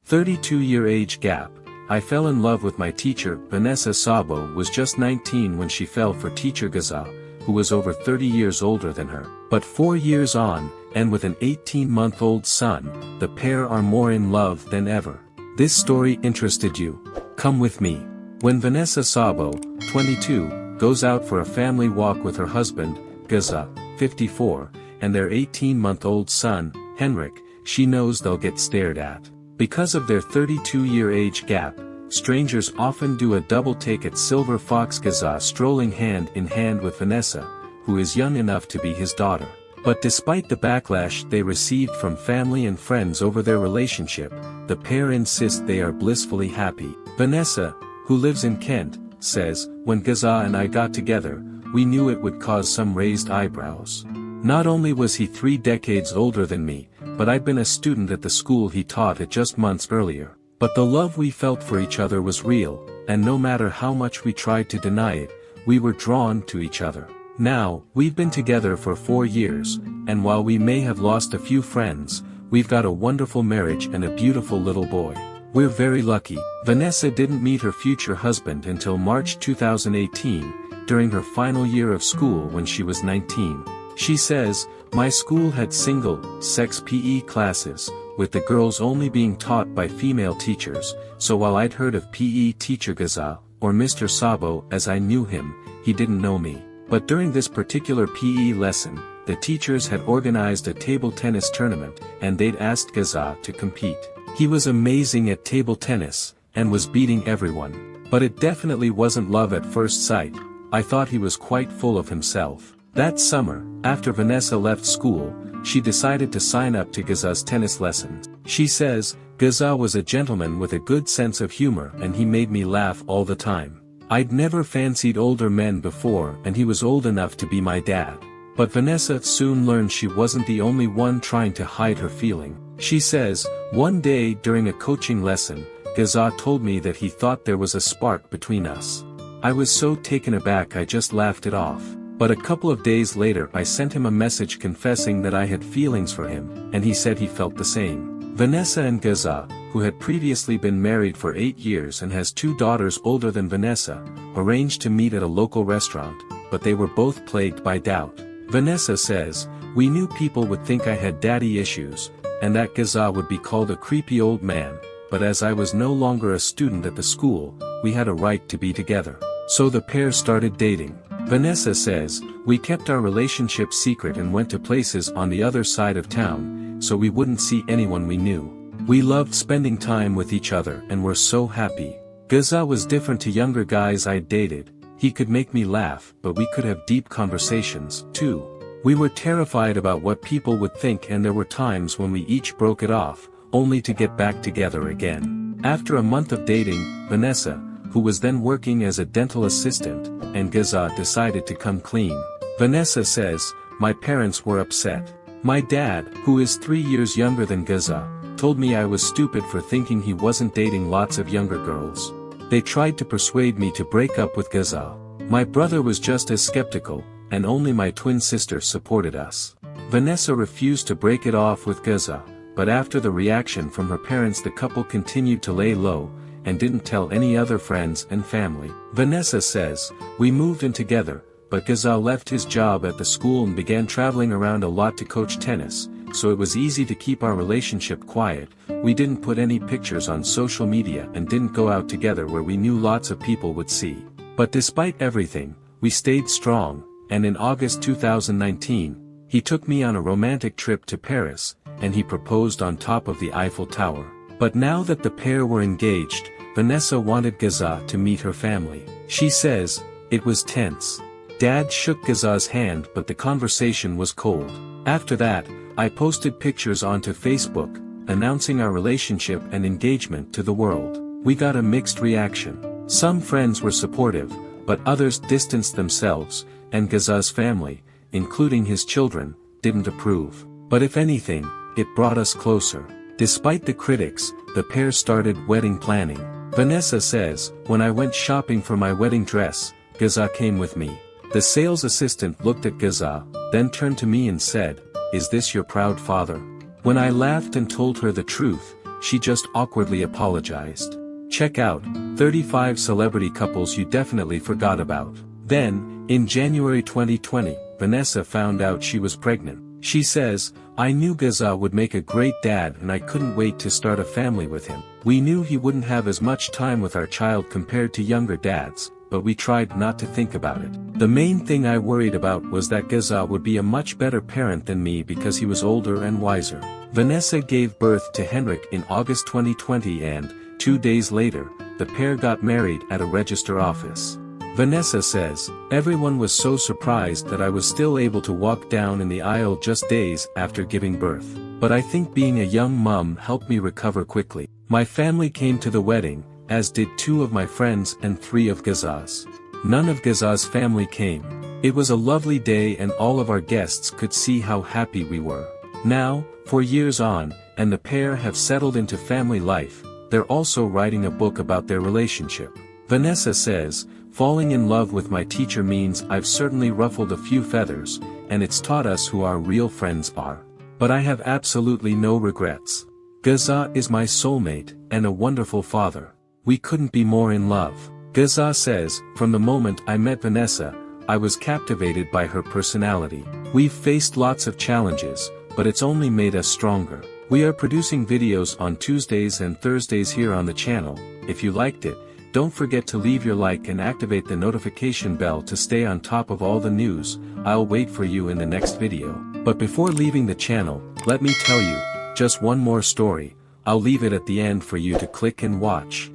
32-year age gap. I fell in love with my teacher. Vanessa Szabo was just 19 when she fell for teacher Geza, who was over 30 years older than her. But 4 years on, and with an 18-month-old son, the pair are more in love than ever. This story interested you? Come with me. When Vanessa Szabo, 22, goes out for a family walk with her husband, Geza, 54, and their 18-month-old son, Henrik, she knows they'll get stared at. Because of their 32-year age gap, strangers often do a double take at Silver Fox Geza strolling hand in hand with Vanessa, who is young enough to be his daughter. But despite the backlash they received from family and friends over their relationship, the pair insist they are blissfully happy. Vanessa, who lives in Kent, says, "When Geza and I got together, we knew it would cause some raised eyebrows. Not only was he 3 decades older than me, but I'd been a student at the school he taught at just months earlier. But the love we felt for each other was real, and no matter how much we tried to deny it, we were drawn to each other. Now, we've been together for 4 years, and while we may have lost a few friends, we've got a wonderful marriage and a beautiful little boy. We're very lucky." Vanessa didn't meet her future husband until March 2018, during her final year of school when she was 19. She says, "My school had single-sex PE classes, with the girls only being taught by female teachers, so while I'd heard of PE teacher Geza, or Mr. Szabo as I knew him, he didn't know me. But during this particular PE lesson, the teachers had organized a table tennis tournament, and they'd asked Geza to compete. He was amazing at table tennis, and was beating everyone. But it definitely wasn't love at first sight. I thought he was quite full of himself." That summer, after Vanessa left school, she decided to sign up to Geza's tennis lessons. She says, "Geza was a gentleman with a good sense of humor and he made me laugh all the time. I'd never fancied older men before and he was old enough to be my dad." But Vanessa soon learned she wasn't the only one trying to hide her feeling. She says, "One day during a coaching lesson, Geza told me that he thought there was a spark between us. I was so taken aback I just laughed it off. But a couple of days later I sent him a message confessing that I had feelings for him, and he said he felt the same." Vanessa and Geza, who had previously been married for 8 years and has 2 daughters older than Vanessa, arranged to meet at a local restaurant, but they were both plagued by doubt. Vanessa says, "We knew people would think I had daddy issues, and that Geza would be called a creepy old man, but as I was no longer a student at the school, we had a right to be together. So the pair started dating." Vanessa says, "We kept our relationship secret and went to places on the other side of town, so we wouldn't see anyone we knew. We loved spending time with each other and were so happy. Geza was different to younger guys I'd dated. He could make me laugh, but we could have deep conversations, too. We were terrified about what people would think and there were times when we each broke it off, only to get back together again." After a month of dating, Vanessa, who was then working as a dental assistant, and Geza decided to come clean. Vanessa says, "My parents were upset. My dad, who is 3 years younger than Geza, told me I was stupid for thinking he wasn't dating lots of younger girls. They tried to persuade me to break up with Geza. My brother was just as skeptical, and only my twin sister supported us." Vanessa refused to break it off with Geza, but after the reaction from her parents the couple continued to lay low, and didn't tell any other friends and family. Vanessa says, "We moved in together, but Geza left his job at the school and began traveling around a lot to coach tennis, so it was easy to keep our relationship quiet. We didn't put any pictures on social media and didn't go out together where we knew lots of people would see. But despite everything, we stayed strong, and in August 2019, he took me on a romantic trip to Paris, and he proposed on top of the Eiffel Tower." But now that the pair were engaged, Vanessa wanted Geza to meet her family. She says, "It was tense. Dad shook Geza's hand but the conversation was cold. After that, I posted pictures onto Facebook, announcing our relationship and engagement to the world. We got a mixed reaction. Some friends were supportive, but others distanced themselves, and Geza's family, including his children, didn't approve. But if anything, it brought us closer." Despite the critics, the pair started wedding planning. Vanessa says, "When I went shopping for my wedding dress, Geza came with me. The sales assistant looked at Geza, then turned to me and said, 'Is this your proud father?' When I laughed and told her the truth, she just awkwardly apologized. Check out 35 celebrity couples you definitely forgot about. Then, in January 2020, Vanessa found out she was pregnant. She says, "I knew Geza would make a great dad and I couldn't wait to start a family with him. We knew he wouldn't have as much time with our child compared to younger dads, but we tried not to think about it. The main thing I worried about was that Geza would be a much better parent than me because he was older and wiser." Vanessa gave birth to Henrik in August 2020 and, 2 days later, the pair got married at a register office. Vanessa says, "Everyone was so surprised that I was still able to walk down in the aisle just days after giving birth. But I think being a young mom helped me recover quickly. My family came to the wedding, as did 2 of my friends and 3 of Geza's. None of Geza's family came. It was a lovely day and all of our guests could see how happy we were." Now, 4 years on, and the pair have settled into family life, they're also writing a book about their relationship. Vanessa says, "Falling in love with my teacher means I've certainly ruffled a few feathers, and it's taught us who our real friends are. But I have absolutely no regrets. Geza is my soulmate, and a wonderful father. We couldn't be more in love." Geza says, "From the moment I met Vanessa, I was captivated by her personality. We've faced lots of challenges, but it's only made us stronger. We are producing videos on Tuesdays and Thursdays here on the channel. If you liked it, don't forget to leave your like and activate the notification bell to stay on top of all the news. I'll wait for you in the next video. But before leaving the channel, let me tell you, just one more story. I'll leave it at the end for you to click and watch."